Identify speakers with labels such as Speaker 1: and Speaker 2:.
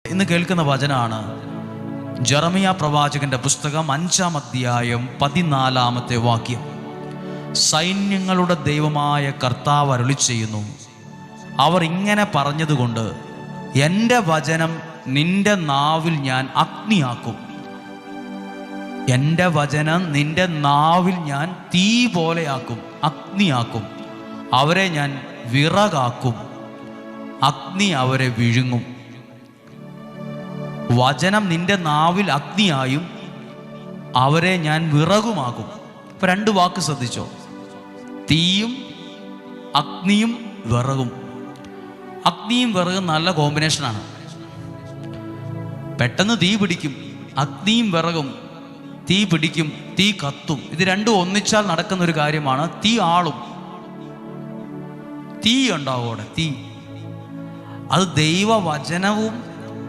Speaker 1: ഇന്ന് കേൾക്കുന്ന വചനാണ് ജെറമിയ പ്രവാചകന്റെ പുസ്തകം 5-ാം അധ്യായം 14-ാമത്തെ വാക്യം. സൈന്യങ്ങളുടെ ദൈവമായ കർത്താവ് അരുളി ചെയ്യുന്നു, അവർ ഇങ്ങനെ പറഞ്ഞതുകൊണ്ട് എൻ്റെ വചനം നിന്റെ നാവിൽ ഞാൻ അഗ്നിയാക്കും. എൻ്റെ വചനം നിന്റെ നാവിൽ ഞാൻ തീ പോലെയാക്കും, അഗ്നിയാക്കും. അവരെ ഞാൻ വിറകാക്കും, അഗ്നി അവരെ വിഴുങ്ങും. വചനം നിന്റെ നാവിൽ അഗ്നിയായും അവരെ ഞാൻ വിറകുമാകും. ഇപ്പം 2 വാക്ക് ശ്രദ്ധിച്ചോ, തീയും അഗ്നിയും വിറകും. അഗ്നിയും വിറകും നല്ല കോമ്പിനേഷനാണ്. പെട്ടെന്ന് തീ പിടിക്കും. അഗ്നിയും വിറകും തീ പിടിക്കും, തീ കത്തും. ഇത് രണ്ടും ഒന്നിച്ചാൽ നടക്കുന്ന ഒരു കാര്യമാണ്. തീ ആളും, തീ ഉണ്ടാവും അവിടെ, തീ. അത് ദൈവവചനവും